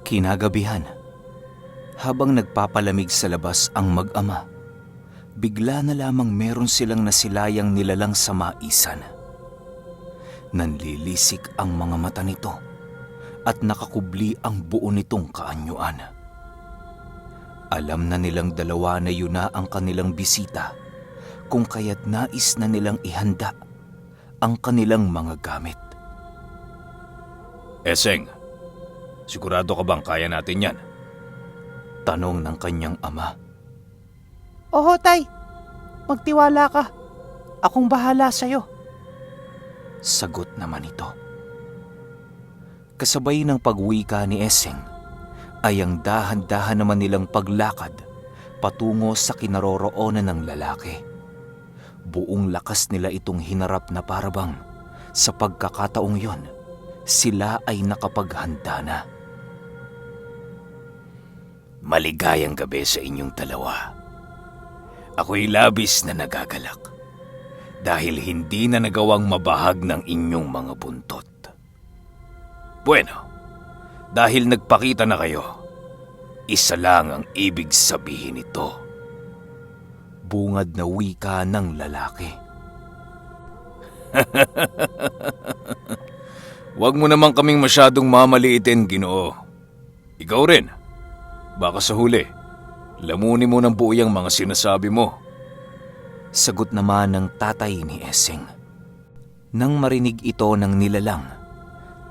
Kinagabihan, habang nagpapalamig sa labas ang mag-ama, bigla na lamang meron silang nasilayang nilalang sa maisan. Nanlilisik ang mga mata nito at nakakubli ang buo nitong kaanyuan. Alam na nilang dalawa na yun na ang kanilang bisita, kung kaya't nais na nilang ihanda ang kanilang mga gamit. Eseng, sigurado ka bang kaya natin yan? Tanong ng kanyang ama. Oo, tay. Magtiwala ka. Akong bahala sa'yo. Sagot naman ito. Kasabay ng pagwika ni Eseng ay ang dahan-dahan naman nilang paglakad patungo sa kinaroroonan ng lalaki. Buong lakas nila itong hinarap na parabang sa pagkakataong yon, sila ay nakapaghanda na. Maligayang gabi sa inyong dalawa. Ako'y labis na nagagalak dahil hindi na nagawang mabahag ng inyong mga buntot. Bueno, dahil nagpakita na kayo, isa lang ang ibig sabihin nito. Bungad na wika ng lalaki. Huwag mo naman kaming masyadong mamaliitin, Ginoo. Ikaw rin. Baka sa huli, lamunin mo ng buo yung mga sinasabi mo. Sagot naman ng tatay ni Eseng. Nang marinig ito ng nilalang,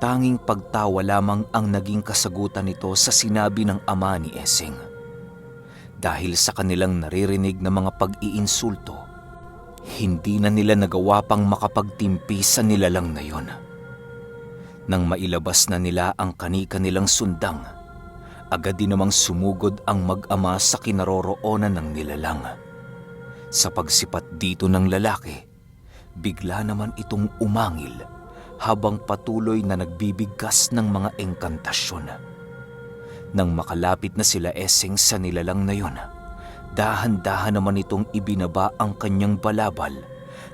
tanging pagtawa lamang ang naging kasagutan nito sa sinabi ng ama ni Eseng. Dahil sa kanilang naririnig na mga pag-iinsulto, hindi na nila nagawa pang makapagtimpi sa nilalang na yon. Nang mailabas na nila ang kani-kanilang sundang, agad din namang sumugod ang mag-ama sa kinaroroonan ng nilalang. Sa pagsipat dito ng lalaki, bigla naman itong umangil habang patuloy na nagbibigkas ng mga engkantasyon. Nang makalapit na sila Eseng sa nilalang na yon, dahan-dahan naman itong ibinaba ang kanyang balabal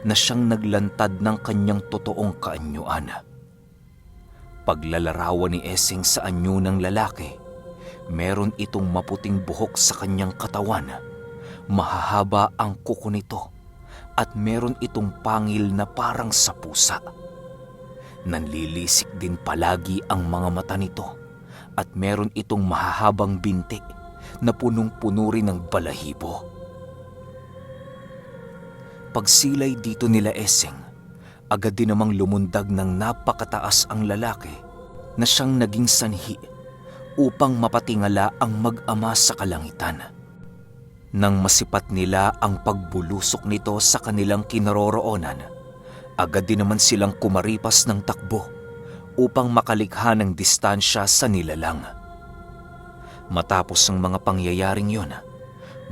na siyang naglantad ng kanyang totoong kaanyuan. Paglalarawan ni Eseng sa anyo ng lalaki, meron itong maputing buhok sa kanyang katawan, mahahaba ang kuko nito, at meron itong pangil na parang sa pusa. Nanlilisik din palagi ang mga mata nito, at meron itong mahahabang binti na punong-puno rin ng balahibo. Pagsilay dito nila Eseng, agad din namang lumundag ng napakataas ang lalaki na siyang naging sanhi upang mapatingala ang mag-ama sa kalangitan. Nang masipat nila ang pagbulusok nito sa kanilang kinaroroonan, agad din naman silang kumaripas ng takbo upang makalikha ng distansya sa nilalang. Matapos ang mga pangyayaring yon,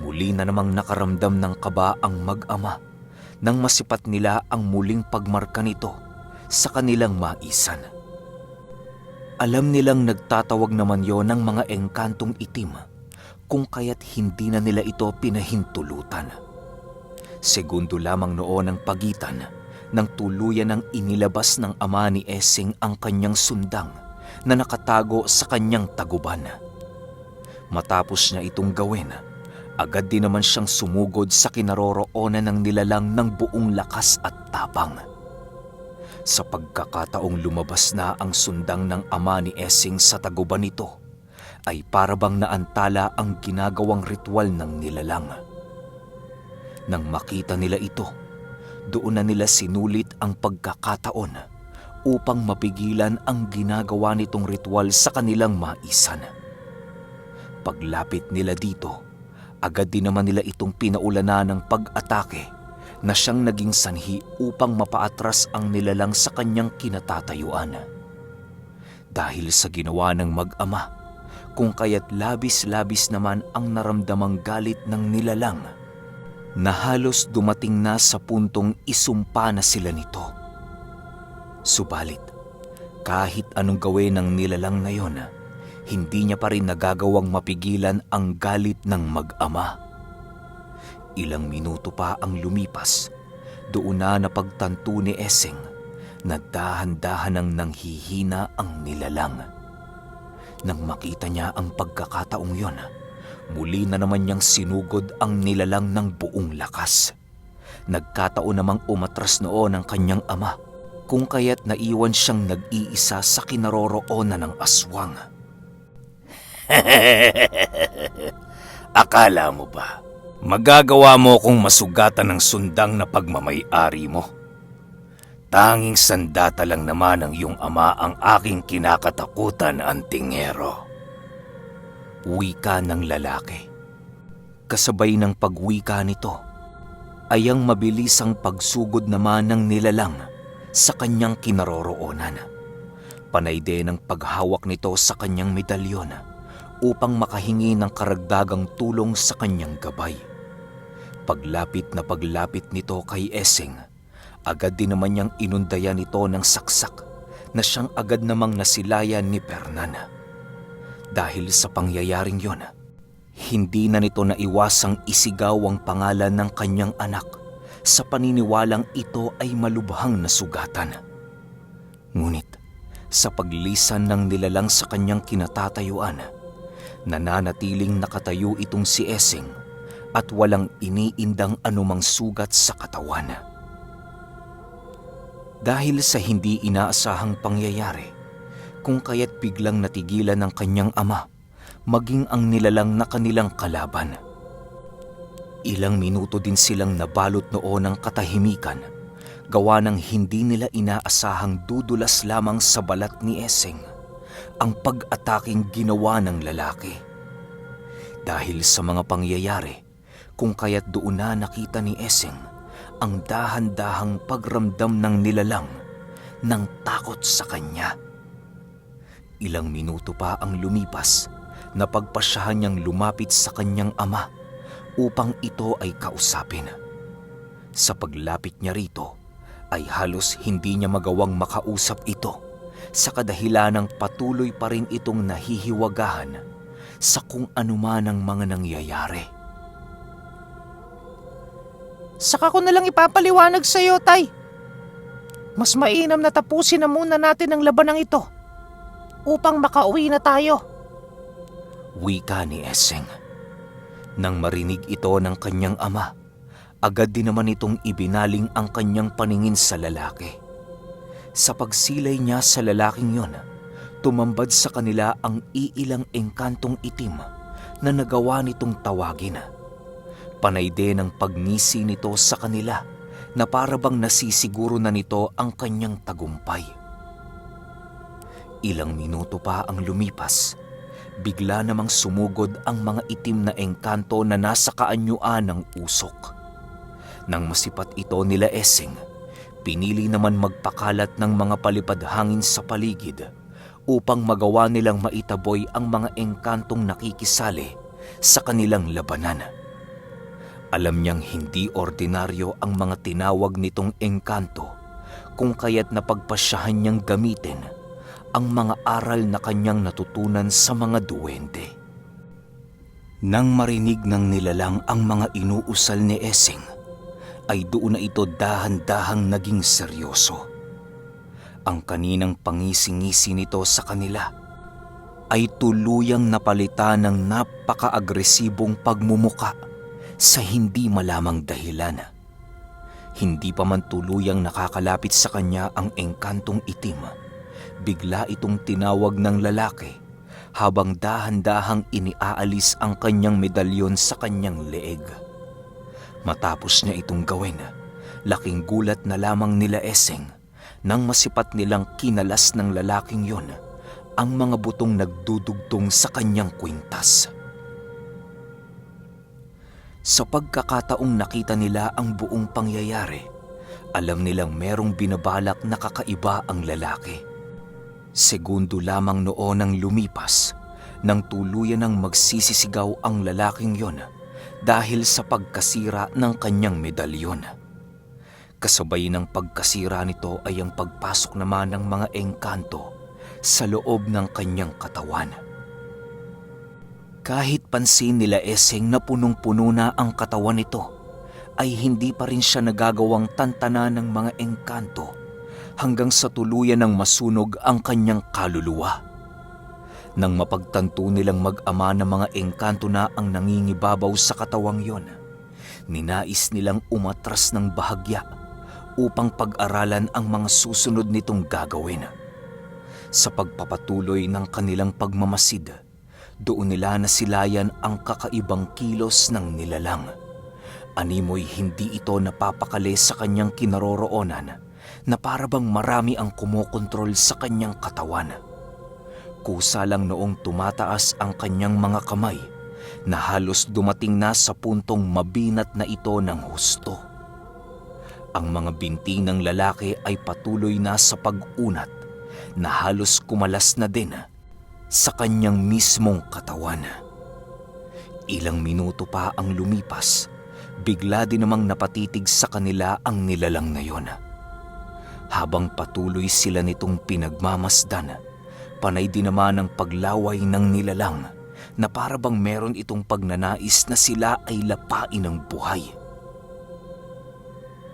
muli na namang nakaramdam ng kaba ang mag-ama nang masipat nila ang muling pagmarka nito sa kanilang maisan. Alam nilang nagtatawag naman yon ng mga engkantong itim, kung kaya't hindi na nila ito pinahintulutan. Segundo lamang noon ang pagitan nang tuluyan ng inilabas ng ama ni Eseng ang kanyang sundang na nakatago sa kanyang taguban. Matapos niya itong gawin, agad din naman siyang sumugod sa kinaroroonan ng nilalang ng buong lakas at tapang. Sa pagkakataong lumabas na ang sundang ng ama ni Eseng sa taguban nito, ay parabang naantala ang ginagawang ritual ng nilalang. Nang makita nila ito, doon na nila sinulit ang pagkakataon upang mapigilan ang ginagawa nitong ritual sa kanilang maisan. Paglapit nila dito, agad din naman nila itong pinaulanan ng pag-atake na siyang naging sanhi upang mapaatras ang nilalang sa kanyang kinatatayuan. Dahil sa ginawa ng mag-ama, kung kaya't labis-labis naman ang naramdamang galit ng nilalang, na halos dumating na sa puntong isumpa na sila nito. Subalit, kahit anong gawin ng nilalang na yon, hindi niya pa rin nagagawang mapigilan ang galit ng mag-ama. Ilang minuto pa ang lumipas, doon na napagtanto ni Eseng na dahan-dahan ang nanghihina ang nilalang. Nang makita niya ang pagkakataong yon, muli na naman niyang sinugod ang nilalang ng buong lakas. Nagkataon namang umatras noon ang kanyang ama, kung kaya't naiwan siyang nag-iisa sa kinaroroonan ng aswang. Akala mo ba, magagawa mo kung masugatan ng sundang na pagmamay-ari mo? Tanging sandata lang naman ang iyong ama ang aking kinakatakutan, antingero. Wika ng lalaki. Kasabay ng pagwika nito, ay ang mabilisang pagsugod naman ng nilalang sa kanyang kinaroroonan. Panay din ang paghawak nito sa kanyang medalyon upang makahingi ng karagdagang tulong sa kanyang gabay. Paglapit nito kay Essing, agad din naman niyang inundayan ito ng saksak na siyang agad namang nasilayan ni Fernan. Dahil sa pangyayaring yon, hindi na nito naiwasang isigaw ang pangalan ng kanyang anak sa paniniwalang ito ay malubhang nasugatan. Ngunit sa paglisan ng nilalang sa kanyang kinatatayuan, nananatiling nakatayo itong si Essing at walang iniindang anumang sugat sa katawan. Dahil sa hindi inaasahang pangyayari, kung kaya't biglang natigilan ng kanyang ama, maging ang nilalang na kanilang kalaban. Ilang minuto din silang nabalot noon ng katahimikan, gawa ng hindi nila inaasahang dudulas lamang sa balat ni Essing ang pag-ataking ginawa ng lalaki. Dahil sa mga pangyayari, kung kaya't doon na nakita ni Essing ang dahan-dahang pagramdam ng nilalang ng takot sa kanya. Ilang minuto pa ang lumipas, napagpasyahan niyang lumapit sa kanyang ama upang ito ay kausapin. Sa paglapit niya rito, ay halos hindi niya magawang makausap ito sa kadahilanang patuloy pa rin itong nahihiwagahan sa kung anuman ang mga nangyayari. Saka ko na lang ipapaliwanag sa iyo, Tay. Mas mainam na tapusin na muna natin ang labanang ito upang makauwi na tayo. Wika ni Essing. Nang marinig ito ng kanyang ama, agad din naman itong ibinaling ang kanyang paningin sa lalaki. Sa pagsilay niya sa lalaking yon, tumambad sa kanila ang iilang engkantong itim na nagawa nitong tawagin. Panay din ang pagngisi nito sa kanila na parabang nasisiguro na nito ang kanyang tagumpay. Ilang minuto pa ang lumipas, bigla namang sumugod ang mga itim na engkanto na nasa kaanyuan ng usok. Nang masipat ito nila Essing, pinili naman magpakalat ng mga palipad hangin sa paligid upang magawa nilang maitaboy ang mga engkantong nakikisali sa kanilang labanan. Alam niyang hindi ordinaryo ang mga tinawag nitong engkanto, kung kaya't napagpasyahan niyang gamitin ang mga aral na kanyang natutunan sa mga duwende. Nang marinig ng nilalang ang mga inuusal ni Essing, ay doon na ito dahan-dahang naging seryoso. Ang kaninang pangisi-ngisi nito sa kanila ay tuluyang napalitan ng napaka-agresibong pagmumuka sa hindi malamang dahilan. Hindi pa man tuluyang nakakalapit sa kanya ang engkantong itim, bigla itong tinawag ng lalaki habang dahan-dahang iniaalis ang kanyang medalyon sa kanyang leeg. Matapos niya itong gawin, laking gulat na lamang nila Essing nang masipat nilang kinalas ng lalaking yon ang mga butong nagdudugtong sa kanyang kwintas. Sa pagkakataong nakita nila ang buong pangyayari, alam nilang merong binabalak na kakaiba ang lalaki. Segundo lamang noon ang lumipas nang tuluyan ng magsisisigaw ang lalaking yon dahil sa pagkasira ng kanyang medalyon. Kasabay ng pagkasira nito ay ang pagpasok naman ng mga engkanto sa loob ng kanyang katawan. Kahit pansin nila Essing na punong-puno na ang katawan nito, ay hindi pa rin siya nagagawang tantanan ng mga engkanto hanggang sa tuluyan ng masunog ang kanyang kaluluwa. Nang mapagtanto nilang mag-ama na mga engkanto na ang nangingibabaw sa katawang yon, ninais nilang umatras ng bahagya upang pag-aralan ang mga susunod nitong gagawin. Sa pagpapatuloy ng kanilang pagmamasid, doon nila nasilayan ang kakaibang kilos ng nilalang. Animoy hindi ito napapakali sa kanyang kinaroroonan na para bang marami ang kumokontrol sa kanyang katawan. Kusa lang noong tumataas ang kanyang mga kamay na halos dumating na sa puntong mabinat na ito ng husto. Ang mga binti ng lalaki ay patuloy na sa pag-unat na halos kumalas na din sa kanyang mismong katawan. Ilang minuto pa ang lumipas, bigla din namang napatitig sa kanila ang nilalang na yon. Habang patuloy sila nitong pinagmamasdan, panay din naman ang paglaway ng nilalang na para bang meron itong pagnanais na sila ay lapain ng buhay.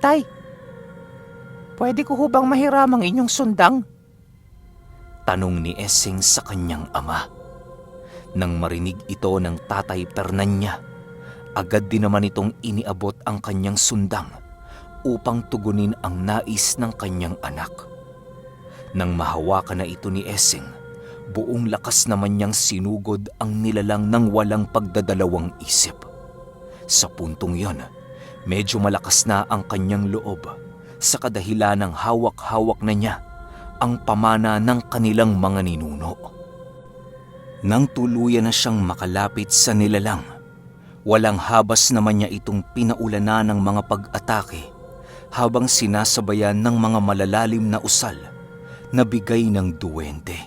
Tay, pwede ko hubang mahiram ang inyong sundang? Tanong ni Essing sa kanyang ama. Nang marinig ito ng tatay Pernan niya, agad din naman itong iniabot ang kanyang sundang upang tugunin ang nais ng kanyang anak. Nang mahawakan na ito ni Essing, buong lakas naman niyang sinugod ang nilalang ng walang pagdadalawang isip. Sa puntong yon, medyo malakas na ang kanyang loob sa kadahilan ng hawak-hawak na niya ang pamana ng kanilang mga ninuno. Nang tuluyan na siyang makalapit sa nilalang, walang habas naman niya itong pinaulanan ng mga pag-atake habang sinasabayan ng mga malalalim na usal na bigay ng duwende.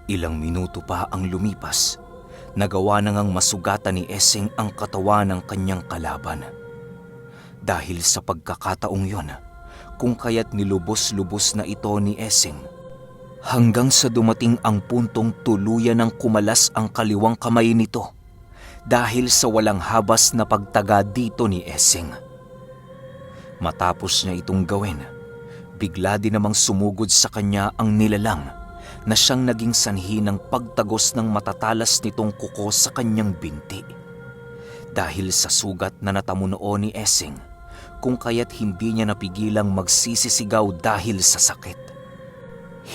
Ilang minuto pa ang lumipas, nagawa na ngang masugatan ni Essing ang katawan ng kanyang kalaban. Dahil sa pagkakataong yon, kung kaya't nilubos-lubos na ito ni Essing, hanggang sa dumating ang puntong tuluyan ng kumalas ang kaliwang kamay nito dahil sa walang habas na pagtaga dito ni Essing. Matapos niya itong gawin, bigla din namang sumugod sa kanya ang nilalang na siyang naging sanhi ng pagtagos ng matatalas nitong kuko sa kanyang binti. Dahil sa sugat na natamo noon ni Essing, kung kaya't hindi niya napigilang magsisisigaw dahil sa sakit.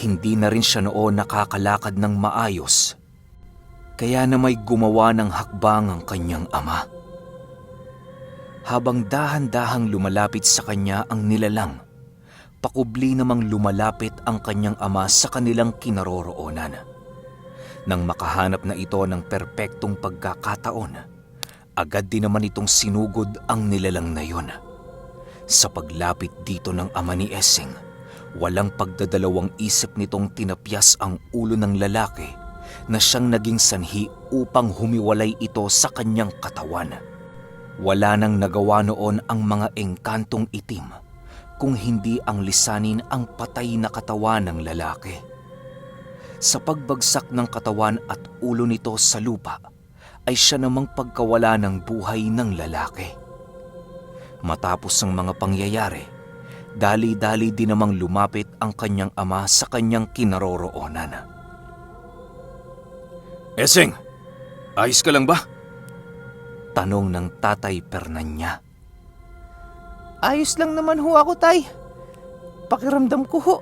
Hindi na rin siya noon nakakalakad ng maayos, kaya na may gumawa ng hakbang ang kanyang ama. Habang dahan-dahang lumalapit sa kanya ang nilalang, pakubli namang lumalapit ang kanyang ama sa kanilang kinaroroonan. Nang makahanap na ito ng perpektong pagkakataon, agad din naman itong sinugod ang nilalang na yon. Sa paglapit dito ng ama ni Essing, walang pagdadalawang isip nitong tinapyas ang ulo ng lalaki na siyang naging sanhi upang humiwalay ito sa kanyang katawan. Wala nang nagawa noon ang mga engkantong itim kung hindi ang lisanin ang patay na katawan ng lalaki. Sa pagbagsak ng katawan at ulo nito sa lupa, ay siya namang pagkawala ng buhay ng lalaki. Matapos ang mga pangyayari, dali-dali din namang lumapit ang kanyang ama sa kanyang kinaroroonan. Essing, ayos ka lang ba? Tanong ng tatay Pernan niya. Ayos lang naman ho ako, tay. Pakiramdam ko ho,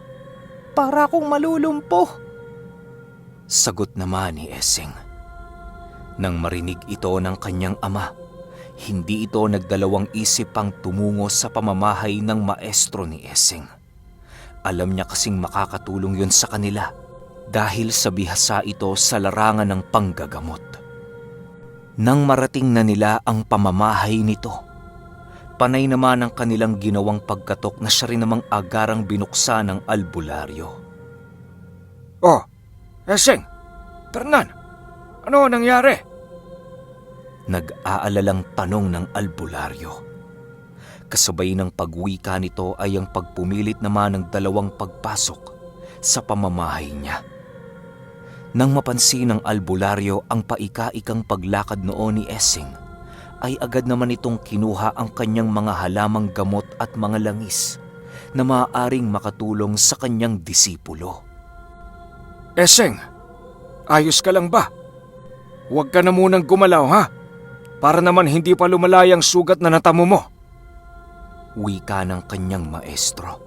para akong malulumpo. Sagot naman ni Essing. Nang marinig ito ng kanyang ama, hindi ito nagdalawang isip pang tumungo sa pamamahay ng maestro ni Essing. Alam niya kasing makakatulong yun sa kanila dahil sa bihasa ito sa larangan ng panggagamot. Nang marating na nila ang pamamahay nito, panay naman ang kanilang ginawang pagkatok na siya rin namang agarang binuksan ng albularyo. Oh, Essing, Pernan, ano nangyari? Nag-aalalang tanong ng albularyo. Kasabay ng pagwika nito ay ang pagpumilit naman ng dalawang pagpasok sa pamamahay niya. Nang mapansin ng albularyo ang paika-ikang paglakad noon ni Essing, ay agad naman itong kinuha ang kanyang mga halamang gamot at mga langis na maaaring makatulong sa kanyang disipulo. Essing, Ayos ka lang ba? Huwag ka na munang gumalaw, ha? Para naman hindi pa lumalayang sugat na natamo mo. Wika ng kanyang maestro.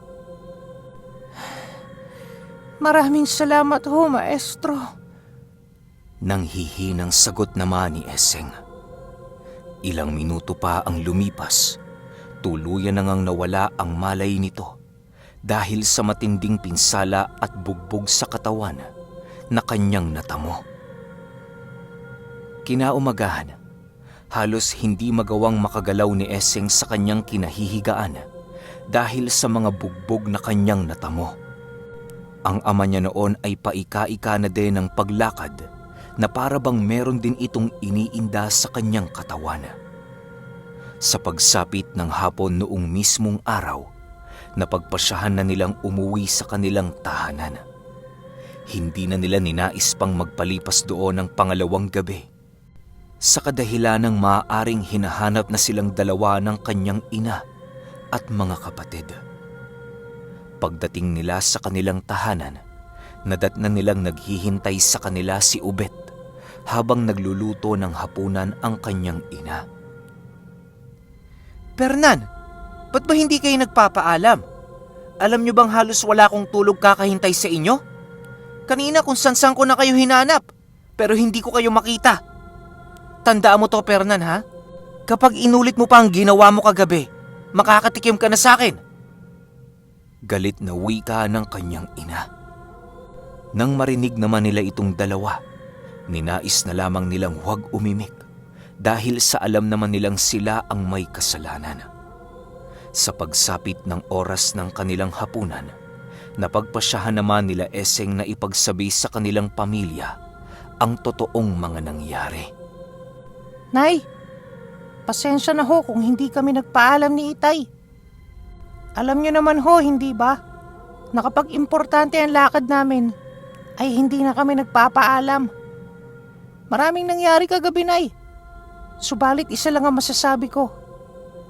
Maraming salamat ho, maestro. Nang hihinang sagot naman ni Esseng. Ilang minuto pa ang lumipas, tuluyan na ngang nawala ang malay nito dahil sa matinding pinsala at bugbog sa katawan na kanyang natamo. Kinaumagahan, halos hindi magawang makagalaw ni Esseng sa kanyang kinahihigaan dahil sa mga bugbog na kanyang natamo. Ang ama niya noon ay paika-ika na din ng paglakad na para bang meron din itong iniinda sa kanyang katawan. Sa pagsapit ng hapon noong mismong araw, napagpasyahan na nilang umuwi sa kanilang tahanan. Hindi na nila ninais pang magpalipas doon ng pangalawang gabi. Sa kadahilanang maaaring hinahanap na silang dalawa ng kanyang ina at mga kapatid. Pagdating nila sa kanilang tahanan, nadatnan nilang naghihintay sa kanila si Ubet habang nagluluto ng hapunan ang kanyang ina. Fernan, ba't ba hindi kayo nagpapaalam? Alam niyo bang halos wala akong tulog kakahintay sa inyo? Kanina kung san-san ko na kayo hinanap, pero hindi ko kayo makita. Tandaan mo to, Fernan, ha? Kapag inulit mo pa ang ginawa mo kagabi, makakatikim ka na sa akin. Galit na wika ng kanyang ina. Nang marinig naman nila itong dalawa, ninais na lamang nilang huwag umimik dahil sa alam naman nilang sila ang may kasalanan. Sa pagsapit ng oras ng kanilang hapunan, napagpasyahan naman nila Esseng na ipagsabi sa kanilang pamilya ang totoong mga nangyari. Nay, pasensya na ho kung hindi kami nagpaalam ni Itay. Alam niyo naman ho, hindi ba? Na kapag importante ang lakad namin, ay hindi na kami nagpapaalam. Maraming nangyari kagabi, Nay. Subalit isa lang ang masasabi ko.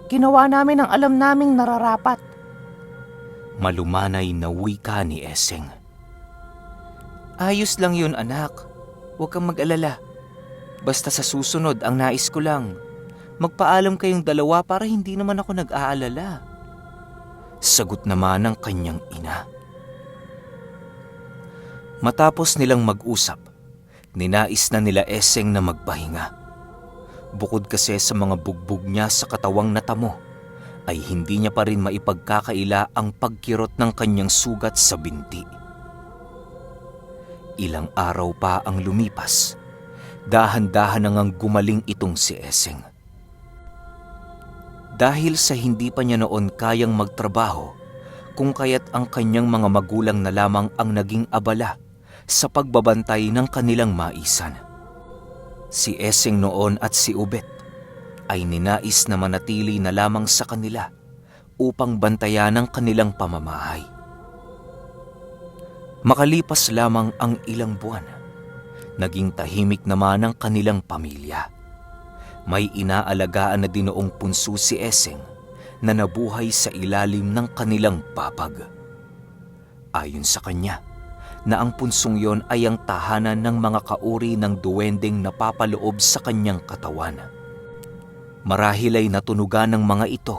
Ginawa namin ang alam naming nararapat. Malumanay na wika ni Esseng. Ayos lang yun, anak. Huwag kang mag-alala. Basta sa susunod, ang nais ko lang, magpaalam kayong dalawa para hindi naman ako nag-aalala. Sagot naman ng kanyang ina. Matapos nilang mag-usap, ninais na nila Esseng na magpahinga. Bukod kasi sa mga bugbog niya sa katawang natamo, ay hindi niya pa rin maipagkakaila ang pagkirot ng kanyang sugat sa binti. Ilang araw pa ang lumipas, dahan-dahan na ngang gumaling itong si Esseng. Dahil sa hindi pa niya noon kayang magtrabaho, kung kaya't ang kanyang mga magulang na lamang ang naging abala sa pagbabantay ng kanilang maisan. Si Esseng noon at si Ubet ay ninais na manatili na lamang sa kanila upang bantayan ang kanilang pamamahay. Makalipas lamang ang ilang buwan, naging tahimik naman ang kanilang pamilya. May inaalagaan na din noong punso si Esseng na nabuhay sa ilalim ng kanilang papag. Ayon sa kanya, na ang punsong yon ay ang tahanan ng mga kauri ng duwendeng napapaloob sa kanyang katawan. Marahil ay natunugan ng mga ito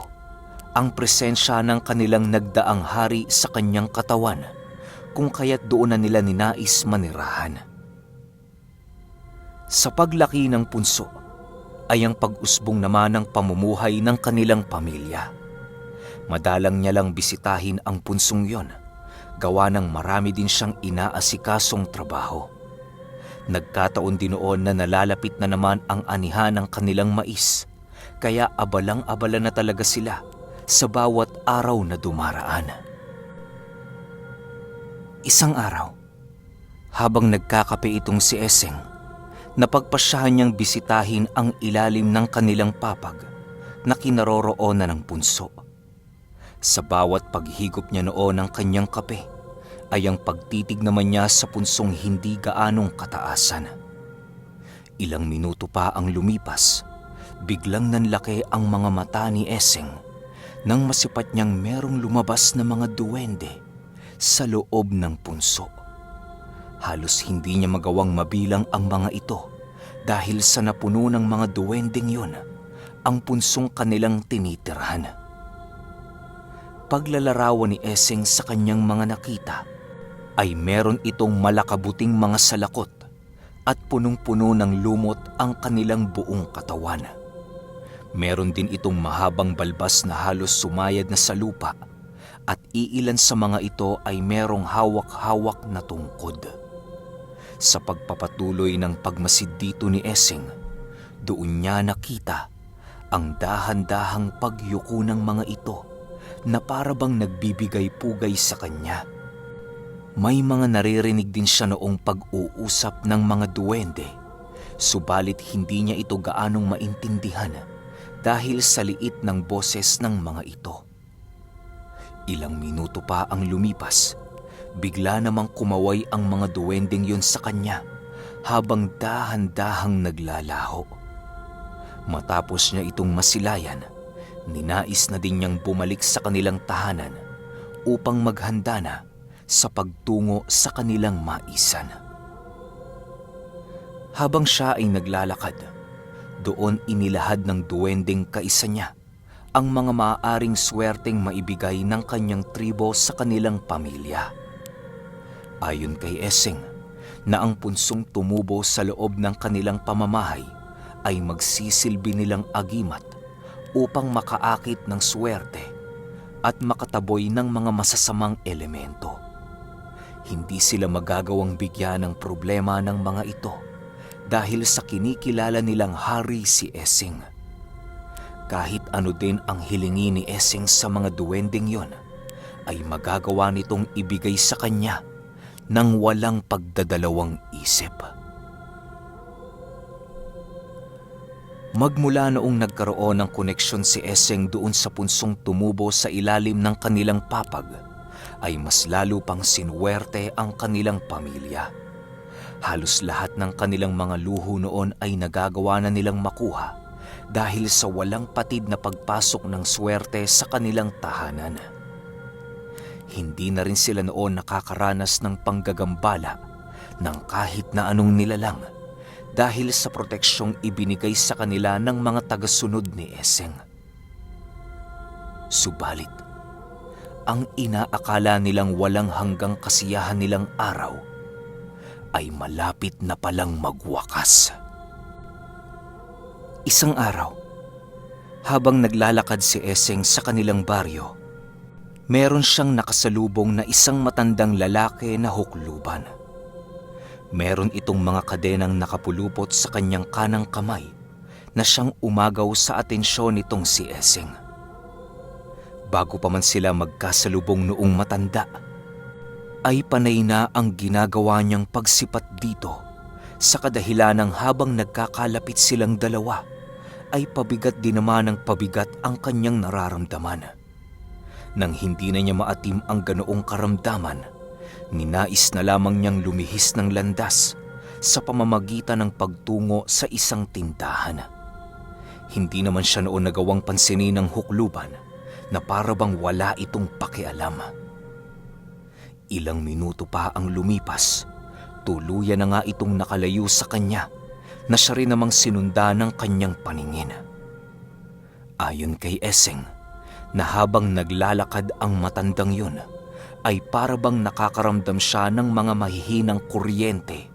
ang presensya ng kanilang nagdaang hari sa kanyang katawan, kung kaya't doon na nila ninais manirahan. Sa paglaki ng punso, ay ang pag-usbong naman ng pamumuhay ng kanilang pamilya. Madalang niya lang bisitahin ang punsong yon, gawa ng marami din siyang inaasikasong trabaho. Nagkataon din noon na nalalapit na naman ang anihan ng kanilang mais, kaya abalang-abala na talaga sila sa bawat araw na dumaraan. Isang araw, habang nagkakape itong si Esseng, napagpasyahan niyang bisitahin ang ilalim ng kanilang papag na kinaroroonan ng punso. Sa bawat paghigop niya noon ng kanyang kape, ay ang pagtitig naman niya sa punsong hindi gaanong kataasan. Ilang minuto pa ang lumipas, biglang nanlaki ang mga mata ni Esseng nang masipat niyang merong lumabas na mga duwende sa loob ng punso. Halos hindi niya magawang mabilang ang mga ito dahil sa napuno ng mga duwending yun ang punsong kanilang tinitirhan. Paglalarawan ni Essing sa kanyang mga nakita ay meron itong malakabuting mga salakot at punong-puno ng lumot ang kanilang buong katawan. Meron din itong mahabang balbas na halos sumayad na sa lupa at iilan sa mga ito ay merong hawak-hawak na tungkod. Sa pagpapatuloy ng pagmasid dito ni Essing, doon niya nakita ang dahan-dahang pagyuko ng mga ito na parabang nagbibigay pugay sa kanya. May mga naririnig din siya noong pag-uusap ng mga duwende, subalit hindi niya ito gaanong maintindihan dahil sa liit ng boses ng mga ito. Ilang minuto pa ang lumipas, bigla namang kumaway ang mga duwending yun sa kanya habang dahan-dahang naglalaho. Matapos niya itong masilayan, ninais na din niyang bumalik sa kanilang tahanan upang maghanda na sa pagtungo sa kanilang maisan. Habang siya ay naglalakad, doon inilahad ng duwending kaisa niya ang mga maaaring swerteng maibigay ng kanyang tribo sa kanilang pamilya. Ayon kay Essing, na ang punsong tumubo sa loob ng kanilang pamamahay ay magsisilbi nilang agimat upang makaakit ng swerte at makataboy ng mga masasamang elemento. Hindi sila magagawang bigyan ng problema ng mga ito dahil sa kinikilala nilang hari si Essing. Kahit ano din ang hilingin ni Essing sa mga duwending yon, ay magagawa nitong ibigay sa kanya ng walang pagdadalawang isip. Magmula noong nagkaroon ng koneksyon si Essing doon sa punsong tumubo sa ilalim ng kanilang papag, ay mas lalo pang sinuwerte ang kanilang pamilya. Halos lahat ng kanilang mga luho noon ay nagagawa na nilang makuha dahil sa walang patid na pagpasok ng swerte sa kanilang tahanan. Hindi na rin sila noon nakakaranas ng panggagambala ng kahit na anong nilalang dahil sa proteksyong ibinigay sa kanila ng mga tagasunod ni Essing. Subalit, ang inaakala nilang walang hanggang kasiyahan nilang araw ay malapit na palang magwakas. Isang araw, habang naglalakad si Essing sa kanilang baryo, meron siyang nakasalubong na isang matandang lalaki na hukluban. Meron itong mga kadenang nakapulupot sa kanyang kanang kamay na siyang umagaw sa atensyon nitong si Essing. Bago pa man sila magkasalubong noong matanda, ay panay na ang ginagawa niyang pagsipat dito sa kadahilanang habang nagkakalapit silang dalawa ay pabigat din naman ng pabigat ang kanyang nararamdaman. Nang hindi na niya maatim ang ganoong karamdaman, ninais na lamang niyang lumihis ng landas sa pamamagitan ng pagtungo sa isang tindahan. Hindi naman siya noon nagawang pansinin ng hukluban na parabang wala itong pakialam. Ilang minuto pa ang lumipas, tuluyan na nga itong nakalayo sa kanya na siya rin namang sinunda ng kanyang paningin. Ayon kay Essing, na habang naglalakad ang matandang yun, ay parabang nakakaramdam siya ng mga mahihinang kuryente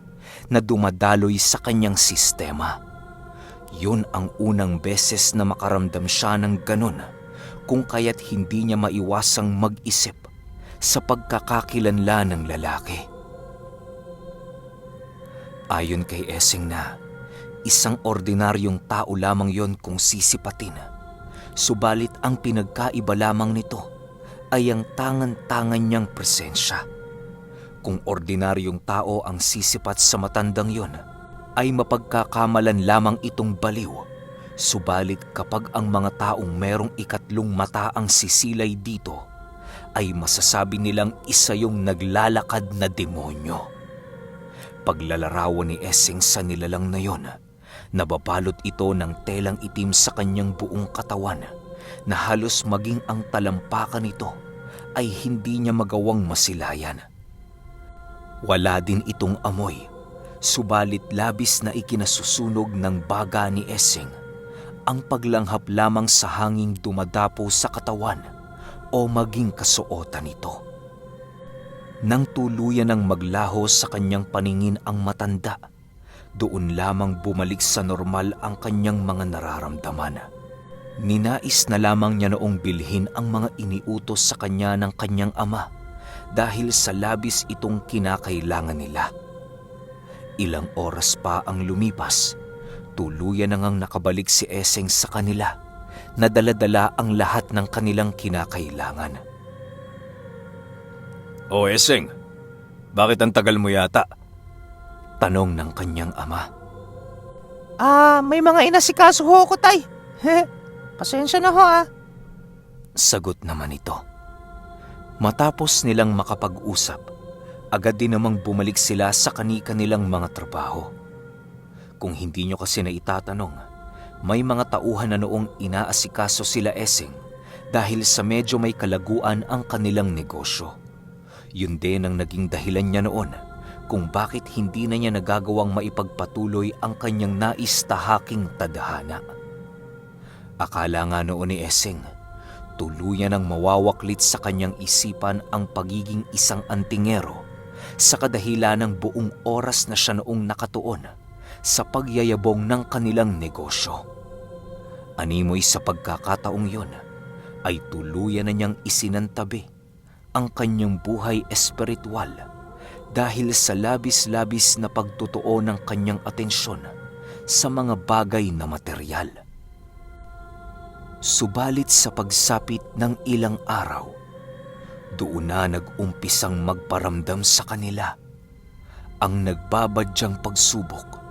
na dumadaloy sa kanyang sistema. Yun ang unang beses na makaramdam siya ng ganun, kung kaya't hindi niya maiwasang mag-isip sa pagkakakilanlan ng lalaki. Ayon kay Essing na isang ordinaryong tao lamang yon kung sisipatin, subalit ang pinagkaiba lamang nito ay ang tangan-tangan niyang presensya. Kung ordinaryong tao ang sisipat sa matandang yon, ay mapagkakamalan lamang itong baliw. Subalit kapag ang mga taong merong ikatlong mata ang sisilay dito, ay masasabi nilang isa yung naglalakad na demonyo. Paglalarawan ni Essing sa nilalang na yon, nababalot ito ng telang itim sa kanyang buong katawan na halos maging ang talampakan nito ay hindi niya magawang masilayan. Wala din itong amoy, subalit labis na ikinasusunog ng baga ni Essing ang paglanghap lamang sa hanging dumadapo sa katawan o maging kasuotan nito. Nang tuluyan ng maglaho sa kanyang paningin ang matanda, doon lamang bumalik sa normal ang kanyang mga nararamdaman. Ninais na lamang niya noong bilhin ang mga iniutos sa kanya ng kanyang ama dahil sa labis itong kinakailangan nila. Ilang oras pa ang lumipas, tuluyan na ngang nakabalik si Essing sa kanila na dala-dala ang lahat ng kanilang kinakailangan. O Essing, bakit ang tagal mo yata? Tanong ng kanyang ama. May mga inasikaso ho ko, tay. Pasensya na ho Sagot naman ito. Matapos nilang makapag-usap, agad din namang bumalik sila sa kani-kanilang mga trabaho. Kung hindi nyo kasi na itatanong, may mga tauhan na noong inaasikaso sila Essing dahil sa medyo may kalaguan ang kanilang negosyo. Yun din ang naging dahilan niya noon kung bakit hindi na niya nagagawang maipagpatuloy ang kanyang nais tahaking tadhana. Akala nga noon ni Essing, tuluyan ang mawawaklit sa kanyang isipan ang pagiging isang antingero sa kadahilan ng buong oras na siya noong nakatuon sa pagyayabong ng kanilang negosyo. Animoy sa pagkakataong yun ay tuluyan na niyang isinantabi ang kanyang buhay espiritual dahil sa labis-labis na pagtutuo ng kanyang atensyon sa mga bagay na materyal. Subalit sa pagsapit ng ilang araw, doon na nag-umpisang magparamdam sa kanila ang nagbabadyang pagsubok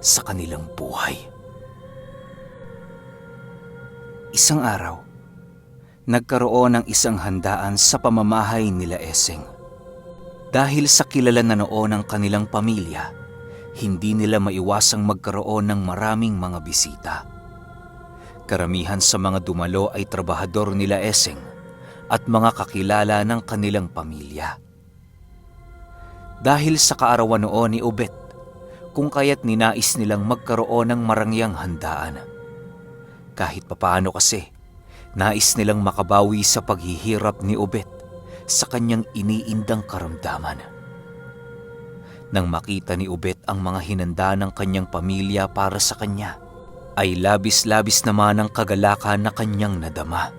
sa kanilang buhay. Isang araw, nagkaroon ng isang handaan sa pamamahay nila Essing. Dahil sa kilala na noon ng kanilang pamilya, hindi nila maiwasang magkaroon ng maraming mga bisita. Karamihan sa mga dumalo ay trabahador nila Essing at mga kakilala ng kanilang pamilya. Dahil sa kaarawan noon ni Obet, kung kaya't ninais nilang magkaroon ng marangyang handaan. Kahit papaano kasi, nais nilang makabawi sa paghihirap ni Obet sa kanyang iniindang karamdaman. Nang makita ni Obet ang mga hinanda ng kanyang pamilya para sa kanya, ay labis-labis naman ang kagalakan na kanyang nadama.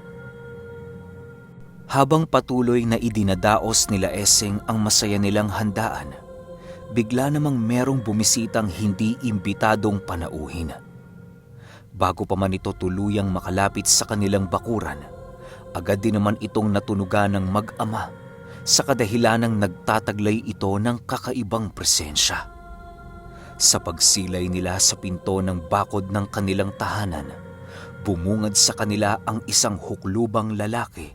Habang patuloy na idinadaos nila Essing ang masaya nilang handaan, bigla namang merong bumisitang hindi imbitadong panauhin. Bago pa man ito tuluyang makalapit sa kanilang bakuran, agad din naman itong natunugan ng mag-ama sa kadahilanang nagtataglay ito ng kakaibang presensya. Sa pagsilay nila sa pinto ng bakod ng kanilang tahanan, bumungad sa kanila ang isang huklubang lalaki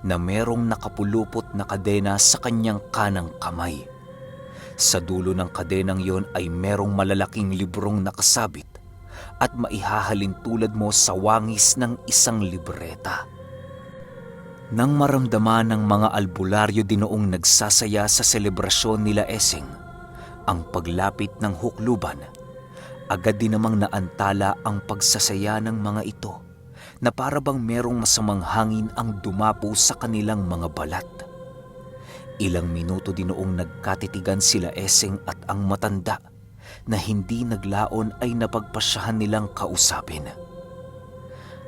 na merong nakapulupot na kadena sa kanyang kanang kamay. Sa dulo ng kadenang yon ay merong malalaking librong nakasabit at maihahalin tulad mo sa wangis ng isang libreta. Nang maramdaman ng mga albularyo din noong nagsasaya sa selebrasyon nila Essing ang paglapit ng hukluban, agad din namang naantala ang pagsasaya ng mga ito na para bang merong masamang hangin ang dumapo sa kanilang mga balat. Ilang minuto din noong nagkatitigan sila Essing at ang matanda na hindi naglaon ay napagpasyahan nilang kausapin.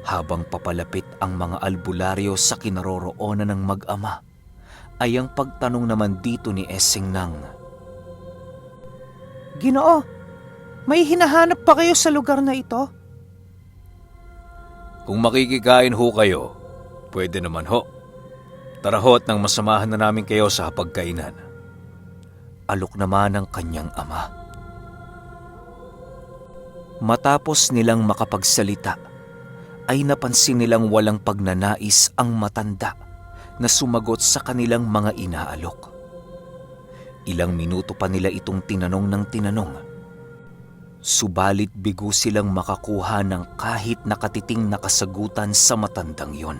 Habang papalapit ang mga albularyo sa kinaroroonan ng mag-ama, ay ang pagtanong naman dito ni Essing ng, Ginoo, may hinahanap pa kayo sa lugar na ito? Kung makikikain ho kayo, pwede naman ho. Tara ho at nang masamahan na namin kayo sa hapagkainan. Alok naman ng kanyang ama. Matapos nilang makapagsalita, ay napansin nilang walang pagnanais ang matanda na sumagot sa kanilang mga inaalok. Ilang minuto pa nila itong tinanong ng tinanong. Subalit bigo silang makakuha ng kahit nakatiting na kasagutan sa matandang yon.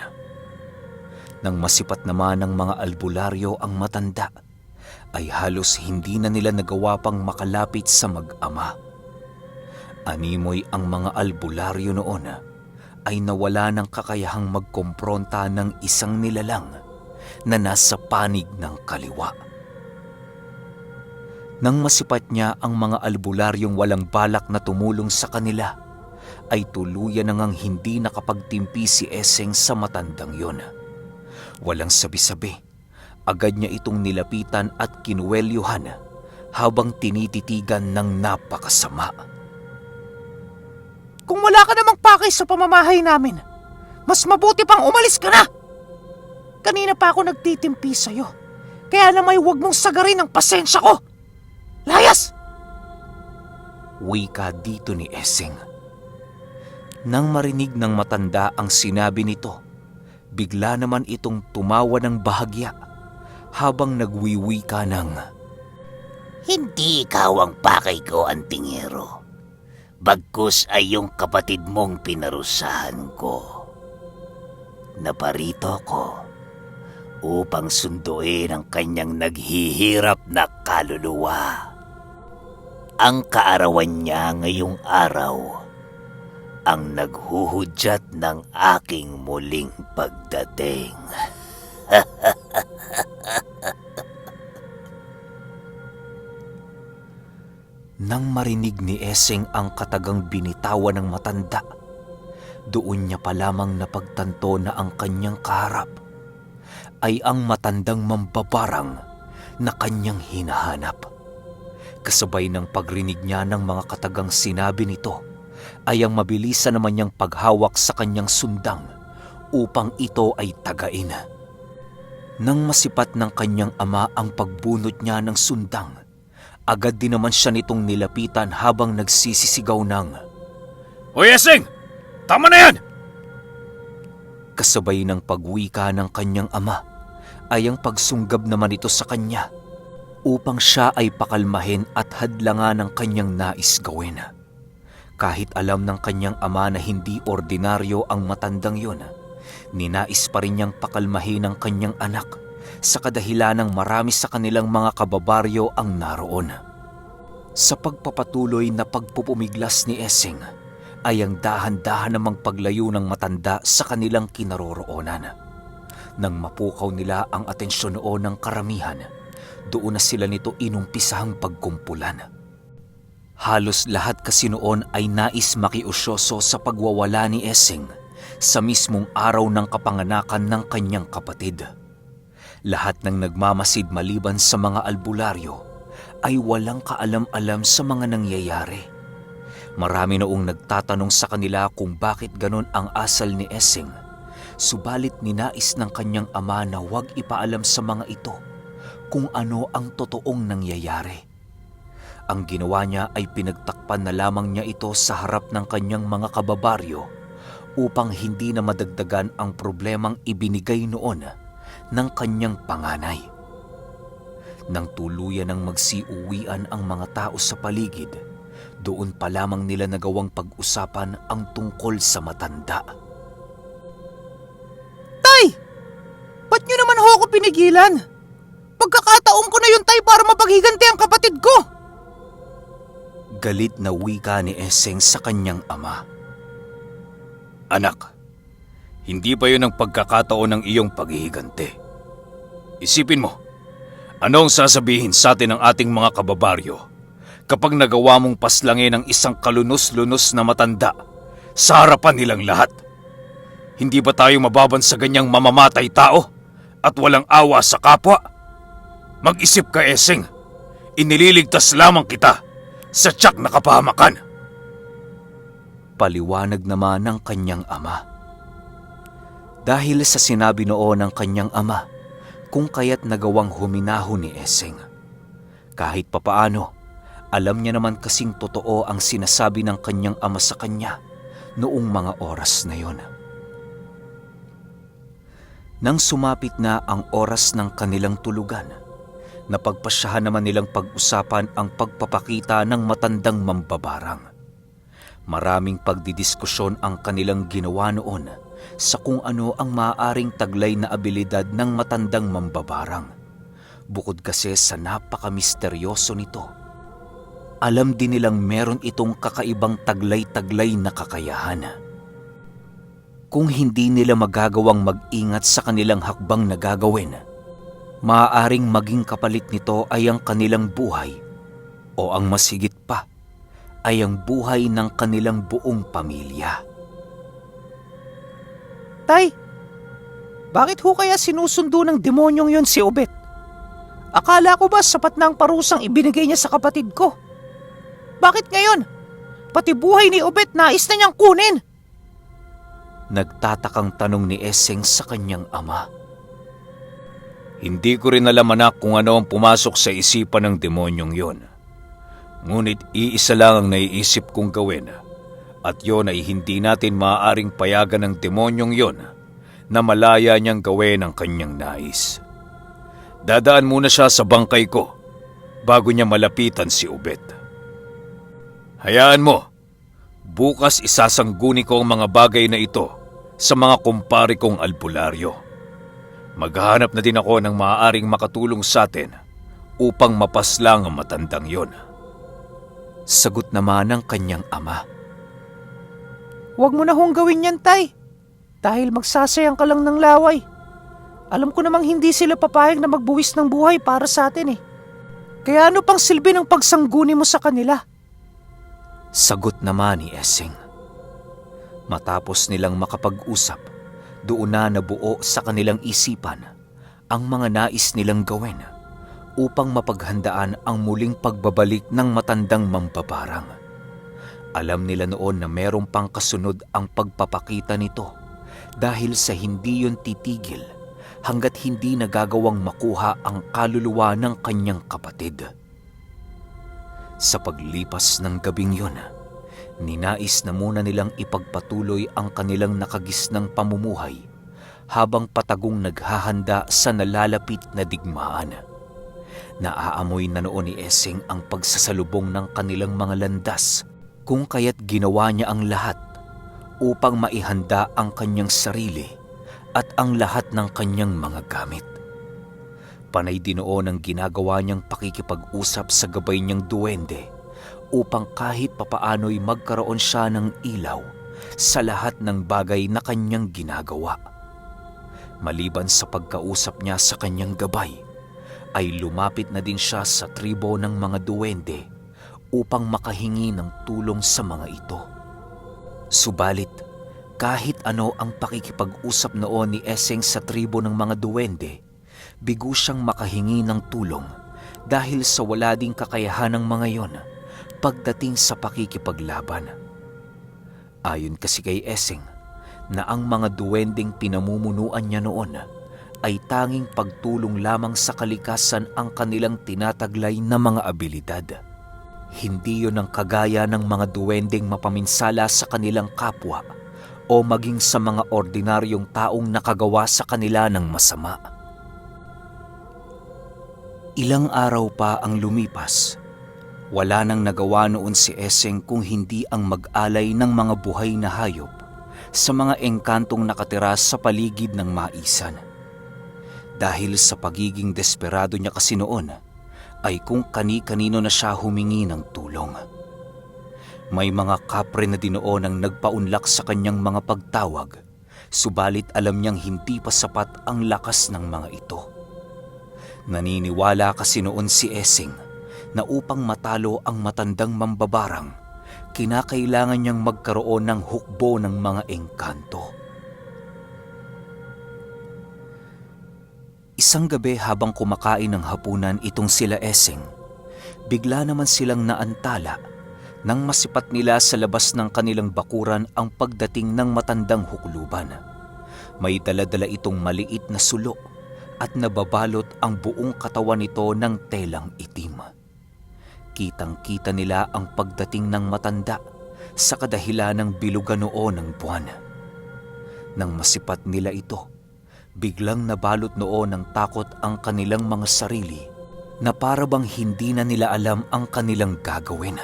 Nang masipat naman ng mga albularyo ang matanda, ay halos hindi na nila nagawa pang makalapit sa mag-ama. Animoy ang mga albularyo noon ay nawala ng kakayahang magkompronta ng isang nilalang na nasa panig ng kaliwa. Nang masipat niya ang mga albularyong walang balak na tumulong sa kanila, ay tuluyan na ngang hindi nakapagtimpi si Eseng sa matandang yon. Walang sabi-sabi, agad niya itong nilapitan at kinuwelyuhan habang tinititigan ng napakasama. Kung wala ka namang pakay sa pamamahay namin, mas mabuti pang umalis ka na! Kanina pa ako nagtitimpi sa'yo, kaya namay huwag mong sagarin ang pasensya ko! Layas! Wika dito ni Eseng. Nang marinig ng matanda ang sinabi nito, bigla naman itong tumawa ng bahagya habang nagwiwika ng, Hindi ikaw ang pakay ko, antingero. Bagkus ay yung kapatid mong pinarusahan ko. Naparito ko upang sunduin ang kanyang naghihirap na kaluluwa. Ang kaarawan niya ngayong araw ang naghuhudyat ng aking muling pagdating. Nang marinig ni Eseng ang katagang binitawan ng matanda, doon niya pa lamang napagtanto na ang kanyang kaharap ay ang matandang mambabarang na kanyang hinahanap. Kasabay ng pagrinig niya ng mga katagang sinabi nito, ay ang mabilisan naman niyang paghawak sa kanyang sundang upang ito ay tagain. Nang masipat ng kanyang ama ang pagbunot niya ng sundang, agad din naman siya nitong nilapitan habang nagsisisigaw ng, Hoy, Eseng! Tama na yan! Kasabay ng pagwika ng kanyang ama, ay ang pagsunggab naman ito sa kanya upang siya ay pakalmahin at hadlangan ng kanyang nais gawin. Kahit alam ng kanyang ama na hindi ordinaryo ang matandang yun, ninais pa rin niyang pakalmahin ang kanyang anak sa kadahilanang marami sa kanilang mga kababaryo ang naroon. Sa pagpapatuloy na pagpupumiglas ni Eseng, ay ang dahan-dahan namang paglayo ng matanda sa kanilang kinaroroonan. Nang mapukaw nila ang atensyon noon ng karamihan, doon na sila nito inumpisahang pagkumpulan. Halos lahat kasi noon ay nais makiusyoso sa pagwawala ni Eseng sa mismong araw ng kapanganakan ng kanyang kapatid. Lahat ng nagmamasid maliban sa mga albularyo ay walang kaalam-alam sa mga nangyayari. Marami noong nagtatanong sa kanila kung bakit ganon ang asal ni Eseng, subalit ninais ng kanyang ama na huwag ipaalam sa mga ito kung ano ang totoong nangyayari. Ang ginawa niya ay pinagtakpan na lamang niya ito sa harap ng kanyang mga kababaryo upang hindi na madagdagan ang problemang ibinigay noon ng kanyang panganay. Nang tuluyan ng magsiuwian ang mga tao sa paligid, doon pa lamang nila nagawang pag-usapan ang tungkol sa matanda. Tay! Ba't niyo naman ho ako pinigilan? Pagkakataon ko na yun, tay, para mapaghiganti ang kapatid ko! Galit na wika ni Eseng sa kanyang ama. Anak, hindi ba yun ang pagkakataon ng iyong paghihiganti? Isipin mo, anong sasabihin sa atin ng ating mga kababaryo kapag nagawa mong paslangin ang isang kalunos-lunos na matanda sa harapan nilang lahat? Hindi ba tayo mababan sa ganyang mamamatay tao at walang awa sa kapwa? Mag-isip ka, Eseng. Inililigtas lamang kita sa tiyak na kapahamakan. Paliwanag naman ng kanyang ama. Dahil sa sinabi noon ng kanyang ama, kung kaya't nagawang huminahon ni Eseng. Kahit papaano, alam niya naman kasing totoo ang sinasabi ng kanyang ama sa kanya noong mga oras na yon. Nang sumapit na ang oras ng kanilang tulugan, napagpasyahan naman nilang pag-usapan ang pagpapakita ng matandang mambabarang. Maraming pagdidiskusyon ang kanilang ginawa noon sa kung ano ang maaaring taglay na abilidad ng matandang mambabarang. Bukod kasi sa napaka-misteryoso nito, alam din nilang meron itong kakaibang taglay-taglay na kakayahan. Kung hindi nila magagawang mag-ingat sa kanilang hakbang na gagawin, maaaring maging kapalit nito ay ang kanilang buhay o ang mas higit pa ay ang buhay ng kanilang buong pamilya. Tay, bakit ho kaya sinusundo ng demonyong yon si Obet? Akala ko ba sapat na ang parusang ibinigay niya sa kapatid ko? Bakit ngayon? Pati buhay ni Obet nais na niyang kunin. Nagtatakang tanong ni Esseng sa kanyang ama. Hindi ko rin alam, anak, kung ano ang pumasok sa isipan ng demonyong yon. Ngunit iisa lang ang naiisip kong gawin, at yon ay hindi natin maaaring payagan ng demonyong yon na malaya niyang gawin ang kanyang nais. Dadaan muna siya sa bangkay ko bago niya malapitan si Obet. Hayaan mo, bukas isasangguni ko ang mga bagay na ito sa mga kumpare kong albularyo. Maghahanap na din ako ng maaaring makatulong sa atin upang mapaslang ang matandang yon. Sagot naman ng kanyang ama. Huwag mo na hong gawin yan, Tay. Dahil magsasayang ka lang ng laway. Alam ko namang hindi sila papayag na magbuwis ng buhay para sa atin eh. Kaya ano pang silbi ng pagsangguni mo sa kanila? Sagot naman ni Esseng. Matapos nilang makapag-usap, doon na nabuo sa kanilang isipan ang mga nais nilang gawin upang mapaghandaan ang muling pagbabalik ng matandang mambabarang. Alam nila noon na merong pang kasunod ang pagpapakita nito dahil sa hindi yun titigil hanggat hindi nagagawang makuha ang kaluluwa ng kanyang kapatid. Sa paglipas ng gabing yun, ninais na muna nilang ipagpatuloy ang kanilang nakagisnang pamumuhay habang patagong naghahanda sa nalalapit na digmaan. Naaamoy na noon ni Esseng ang pagsasalubong ng kanilang mga landas, kung kaya't ginawa niya ang lahat upang maihanda ang kanyang sarili at ang lahat ng kanyang mga gamit. Panay din noon ang ginagawa niyang pakikipag-usap sa gabay niyang duwende upang kahit papaano'y magkaroon siya ng ilaw sa lahat ng bagay na kanyang ginagawa. Maliban sa pagkausap niya sa kanyang gabay, ay lumapit na din siya sa tribo ng mga duwende upang makahingi ng tulong sa mga ito. Subalit, kahit ano ang pakikipag-usap noon ni Esseng sa tribo ng mga duwende, bigo siyang makahingi ng tulong dahil sa wala ding kakayahan ng mga yon pagdating sa pakikipaglaban. Ayon kasi kay Esseng, na ang mga duwendeng pinamumunuan niya noon ay tanging pagtulong lamang sa kalikasan ang kanilang tinataglay na mga abilidad. Hindi yon ang kagaya ng mga duwendeng mapaminsala sa kanilang kapwa o maging sa mga ordinaryong taong nakagawa sa kanila ng masama. Ilang araw pa ang lumipas. Wala nang nagawa noon si Esseng kung hindi ang mag-alay ng mga buhay na hayop sa mga engkantong nakatira sa paligid ng maisan. Dahil sa pagiging desperado niya kasi noon, ay kung kani-kanino na siya humingi ng tulong. May mga kapre na din noon ang nagpaunlak sa kanyang mga pagtawag, subalit alam niyang hindi pa sapat ang lakas ng mga ito. Naniniwala kasi noon si Esseng na upang matalo ang matandang mambabarang, kinakailangan niyang magkaroon ng hukbo ng mga engkanto. Isang gabi habang kumakain ng hapunan itong sila Esseng, bigla naman silang naantala nang masipat nila sa labas ng kanilang bakuran ang pagdating ng matandang hukluban. May dala-dala itong maliit na sulo at nababalot ang buong katawan nito ng telang itim. Kitang-kita nila ang pagdating ng matanda sa kadahilan ng bilugan noon ng buwan. Nang masipat nila ito, biglang nabalot noon ng takot ang kanilang mga sarili na para bang hindi na nila alam ang kanilang gagawin.